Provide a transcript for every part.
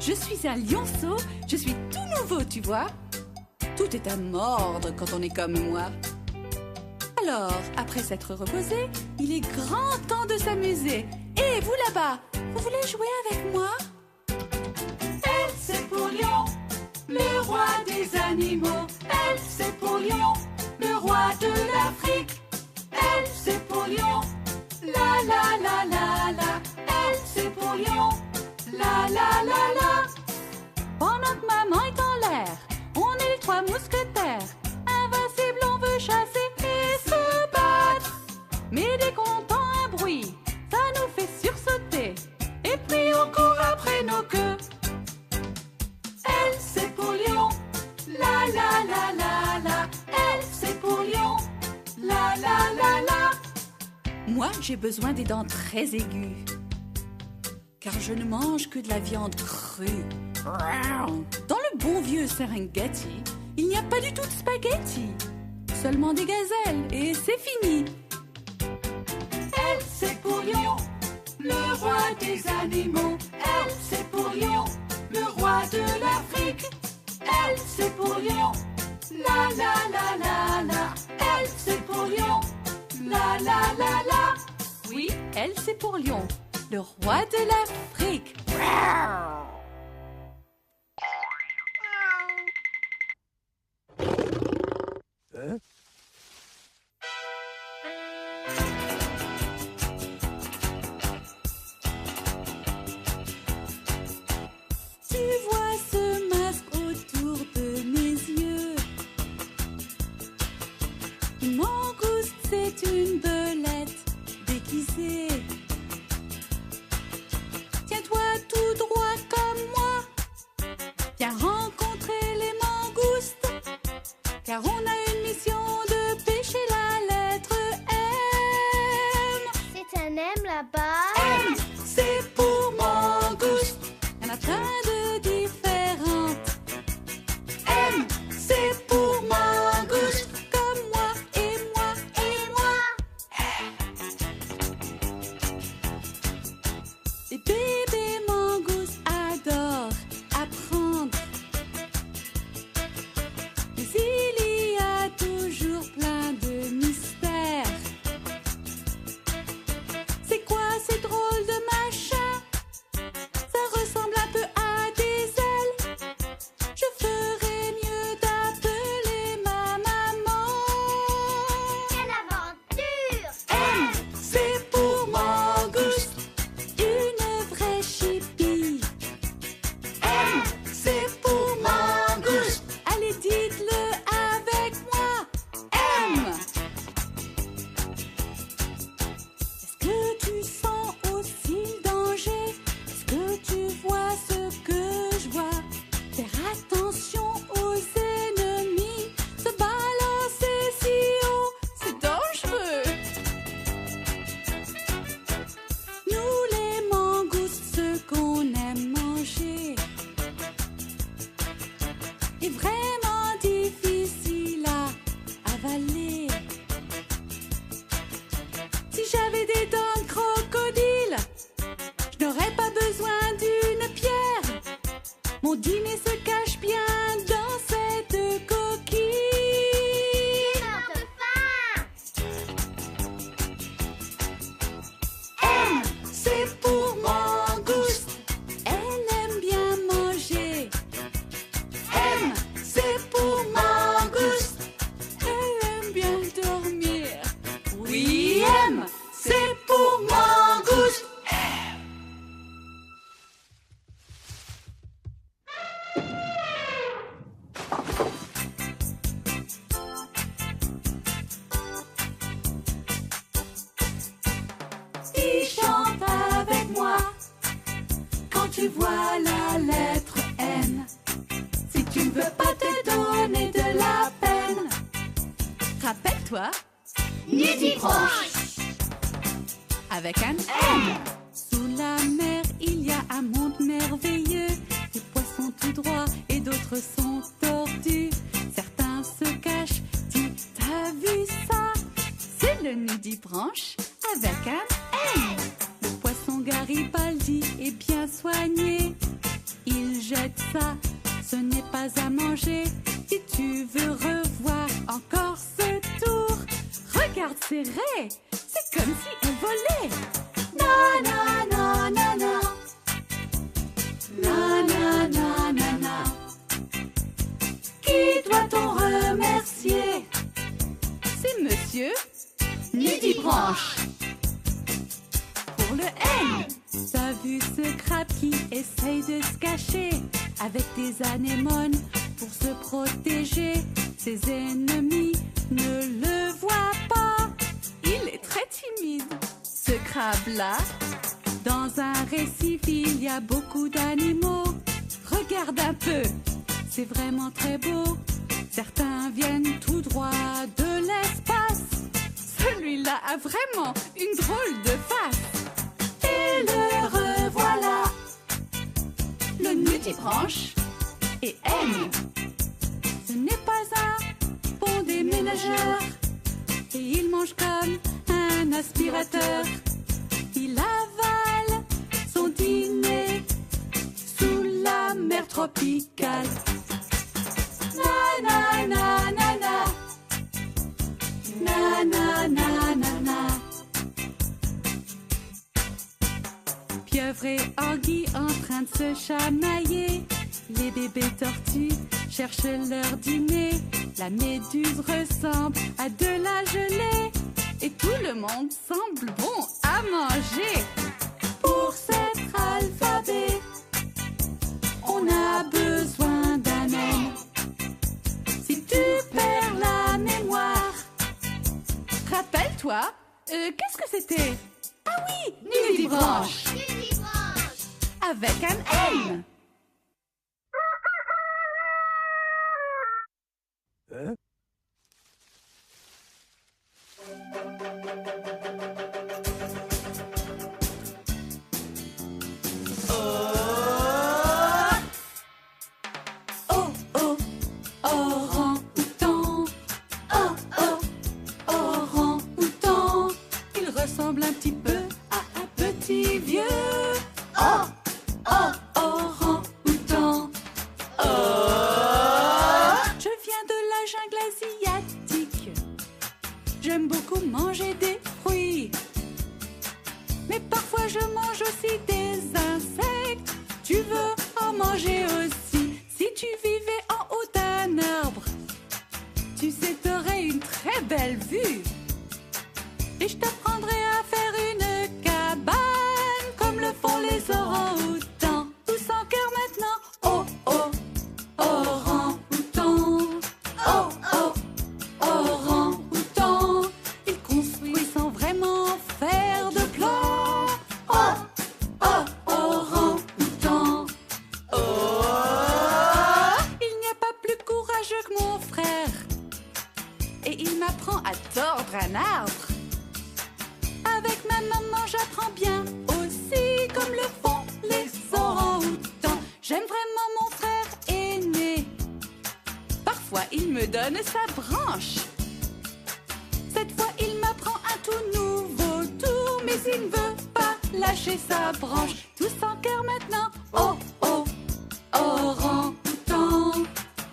Je suis un lionceau, je suis tout nouveau, tu vois. Tout est à mordre quand on est comme moi. Alors, après s'être reposé, il est grand temps de s'amuser. Et vous là-bas, vous voulez jouer avec moi? L, c'est pour lion, le roi des animaux. L, c'est pour lion, le roi de l'Afrique. L, c'est pour lion, la la la la la. L, c'est pour lion, la la la la. Pendant que maman est en l'air, on est les trois mousquetaires. Invincible, on veut chasser et se battre. Mais dès qu'on entend un bruit, ça nous fait sursauter. Et puis on court après nos queues. L, c'est pour lion, la la la la la. L, c'est pour lion, la la la la. Moi, j'ai besoin des dents très aiguës, car je ne mange que de la viande crue. Dans le bon vieux Serengeti, il n'y a pas du tout de spaghetti, seulement des gazelles et c'est fini. L, c'est pour lion, le roi des animaux. L, c'est pour lion, le roi de l'Afrique. L, c'est pour lion, la la la la la. L, c'est pour lion, la la la la. Oui, L, c'est pour lion, le roi de l'Afrique. Hein? Tu vois ce masque autour de mes yeux. Une mangouste, c'est une belette déguisée. Tiens-toi tout droit comme moi. Viens rencontrer les mangoustes, car on a une mission de pêcher la lettre M. C'est un M là-bas. M, c'est pour mangouste. Il y en a plein de différentes. M, c'est pour mangouste. Comme moi et moi et moi. Les bébés mangoustes adorent apprendre. Mais il y a toujours plein de mystères. C'est quoi ces drôles de machins? Ça ressemble un peu à des ailes. Je ferais mieux d'appeler ma maman. Quelle aventure! M, c'est pour mangouste, une vraie chipie. M, c'est pour mangouste. Allez, dites-le avec moi. M. Est-ce que tu sens aussi le danger? Est-ce que tu vois ce que je vois? Faire attention aux ennemis. Se balancer si haut, c'est dangereux. Nous les mangoustes, ce qu'on aime manger est vraiment difficile à avaler. Si j'avais des dents de crocodile, je n'aurais pas besoin d'une pierre. Mon dîner se cache bien dans cette coquille. Un peu faim! M, c'est pour mangouste. Elle aime bien manger. M, c'est pour mangouste. Elle aime bien dormir. Oui, M, c'est pour mangouste. Dis, chante avec moi quand tu vois la lettre N. Si tu ne veux pas te donner de la peine, rappelle-toi, Nudibranche! avec un N. Sous la mer, il y a un monde merveilleux. Des poissons tout droits et d'autres sont tordus. Certains se cachent, dis, t'as vu ça? C'est le nudibranche avec un N. Le poisson Garibaldi est bien soigné. Il ça, ce n'est pas à manger. Si tu veux revoir encore ce tour, regarde ses raies, c'est comme si elle volait. Na na na na na, na na na na na. Qui doit-on remercier? C'est Monsieur Nudibranche. Pour le N, t'as vu ce crabe qui essaye de se cacher avec des anémones pour se protéger. Ses ennemis ne le voient pas. Il est très timide, ce crabe-là. Dans un récif, il y a beaucoup d'animaux. Regarde un peu, c'est vraiment très beau. Certains viennent tout droit de l'espace. Celui-là a vraiment une drôle de face. Et le revoilà, le Nudibranche et M. Ce n'est pas un bon déménageur et il mange comme un aspirateur. Il avale son dîner sous la mer tropicale. Na na na na na, na na na na na. Pieuvre et anguille en train de se chamailler. Les bébés tortues cherchent leur dîner. La méduse ressemble à de la gelée. Et tout le monde semble bon à manger. Pour cet alphabet, on a besoin d'un N. Si tu perds la mémoire, rappelle-toi, qu'est-ce que c'était? Ah oui, Nudibranche. Avec un N. Hein? Oh, oh, orang-outan. Oh, oh, orang-outan. Il ressemble un petit peu à un petit vieux. Oh, oh, orang-outan. Oh. Je viens de la jungle asiatique. J'aime beaucoup manger des fruits. Mais parfois je mange aussi des insectes. Tu veux en manger aussi? Si tu vivais en haut d'un arbre, tu sais, t'aurais une très belle vue. Et je t'apprendrai à faire une cabane comme le font les orang-outans. Tous en cœur maintenant. Oh, oh, orang-outan. Oh, oh, orang-outan. Ils construisent sans vraiment faire de plan. Oh, oh, orang-outan. Oh, il n'y a pas plus courageux que mon frère. Et il m'apprend à tordre un arbre. Avec ma maman, j'apprends bien aussi, comme le font les orang-outans. J'aime vraiment mon frère aîné. Parfois, il me donne sa branche. Cette fois, il m'apprend un tout nouveau tour, mais il ne veut pas lâcher sa branche. Tous en cœur maintenant. Oh, oh, orang-outan.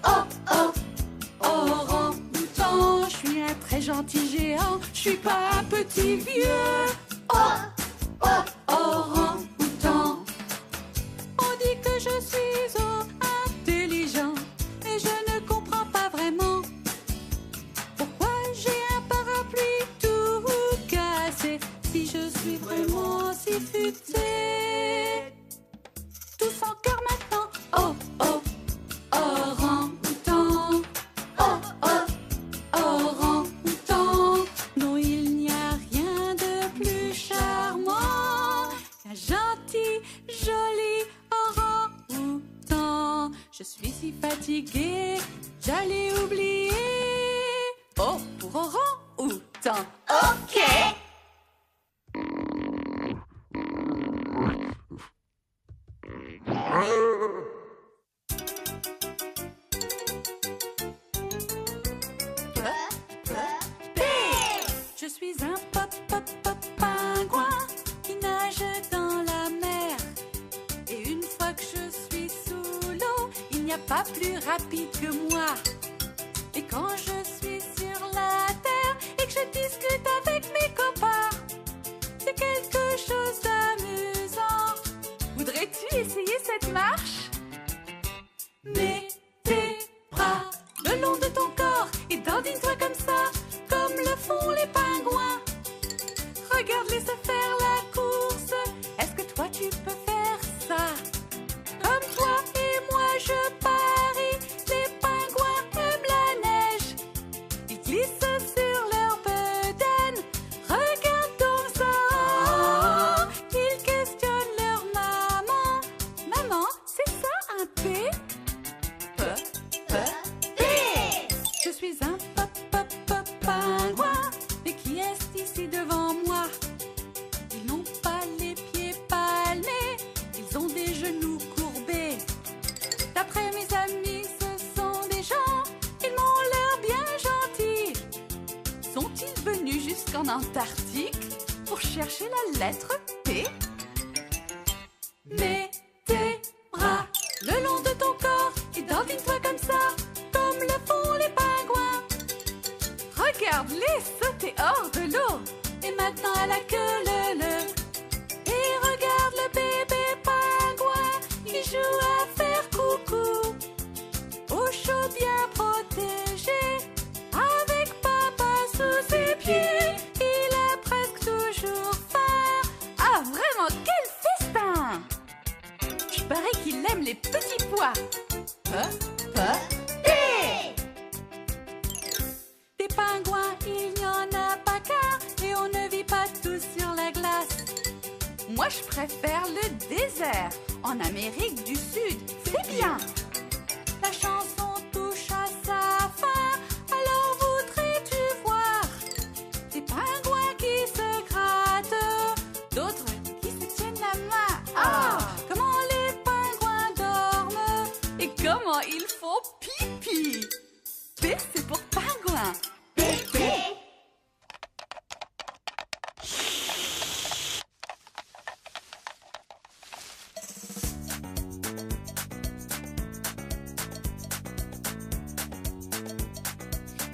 Oh, oh, orang-outan. Je suis un très gentil géant, je suis pas un petit vieux. Oh, oh, orang-outan. On dit que je suis intelligent, mais je ne comprends pas vraiment pourquoi j'ai un parapluie tout cassé. Si je suis vraiment si futé. Tous en cœur maintenant. Oh, oh, orang-outan. Oh, oh, orang-outan. Non, il n'y a rien de plus charmant qu'un gentil, joli orang-outan. Je suis si fatiguée, j'allais oublier. Oh, pour orang-outan. Ok. Je suis un pingouin qui nage dans la mer. Et une fois que je suis sous l'eau, n'y a pas plus rapide que moi. Et quand je suis sur la terre et que je discute avec mes copains, c'est quelque chose d'amusant. Voudrais-tu essayer cette marche? Mets tes bras le long de ton corps et dandine-toi comme ça, comme le font les pingouins. Regarde-les se faire la course. Est-ce que toi tu peux faire ça? Comme toi et moi je parie, les pingouins aiment la neige. Ils glissent sur leur bedaine. Regarde comme ça. Ils questionnent leur maman. Maman, c'est ça un P? Je suis un pingouin. Mais qui est ici devant moi? Ils n'ont pas les pieds palmés, ils ont des genoux courbés. D'après mes amis, ce sont des gens, ils m'ont l'air bien gentils. Sont-ils venus jusqu'en Antarctique pour chercher la lettre P? Mets tes bras le long de ton corps et dandine-toi comme ça, comme le font les pingouins. Regarde-les sauter hors de l'eau. Et maintenant à la queue leu. Et regarde le bébé pingouin, il joue à faire coucou. Au chaud bien protégé, avec papa sous ses pieds. Il a presque toujours faim. Ah vraiment, quel festin! Il paraît qu'il aime les petits pois. Des pingouins, il n'y en a pas qu'un, et on ne vit pas tous sur la glace. Moi, je préfère le désert, en Amérique du Sud, c'est bien. La chanson touche à sa fin, alors voudrais-tu voir des pingouins qui se grattent, d'autres qui se tiennent la main. Ah, comment les pingouins dorment, et comment ils font pipi. P, c'est pour pingouin.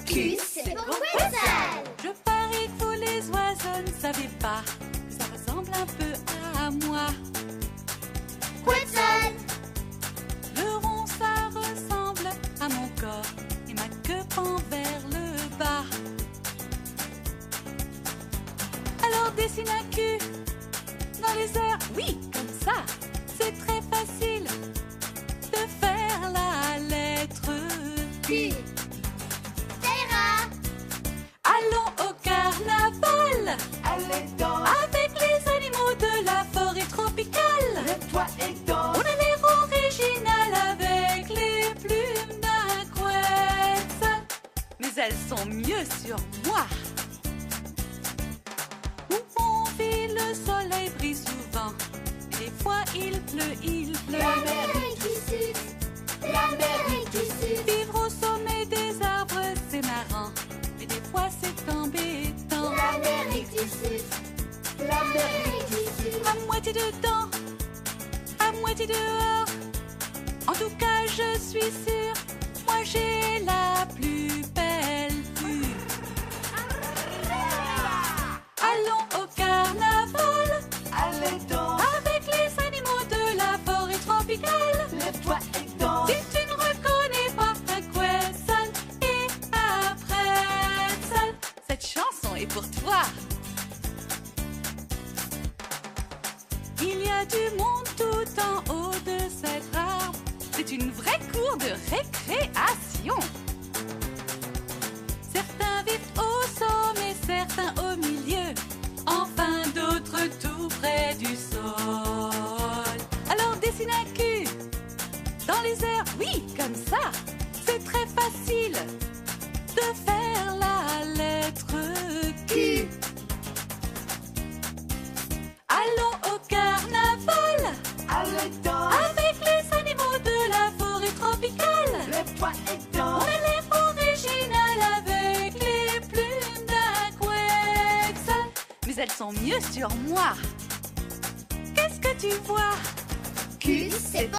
Q, c'est pour Quetzal. Je parie que vous les oiseaux ne savez pas que ça ressemble un peu à moi. Quetzal. Le rond, ça ressemble à mon corps et ma queue pend vers le bas. Alors dessine un cul dans les airs, oui, comme ça. C'est très facile de faire la lettre Q. Terra. Allons au carnaval Allez dans avec les animaux de la forêt tropicale. Lève-toi et danse. On a l'air original avec les plumes d'un Quetzal. Mais elles sont mieux sur moi. Où on vit, le soleil brille souvent. Des fois il pleut. L'Amérique du Sud. L'Amérique du Sud. Vivre au sommet des arbres, c'est marrant. Mais des fois c'est embêtant. L'Amérique du Sud. L'Amérique du Sud. À moitié dedans, à moitié dehors. En tout cas, je suis sûre, moi j'ai la plus belle vue. Allons au carnaval Allez dans avec les animaux de la forêt tropicale. Lève-toi et danse. Si tu ne reconnais pas un Quetzal et un pretzel, cette chanson est pour toi. Il y a du monde tout en haut de cet arbre. C'est une vraie cour de récréation. Certains vivent au sommet, certains au milieu. Enfin d'autres tout près du sol. Alors dessine un cul dans les airs, oui, comme ça. C'est très facile de faire la lettre Q. Allons au carnaval Allez dans avec les animaux de la forêt tropicale. Lève-toi et On danse. a l'air original avec les plumes d'un Quetzal. Mais elles sont mieux sur moi. Qu'est-ce que tu vois? Q, c'est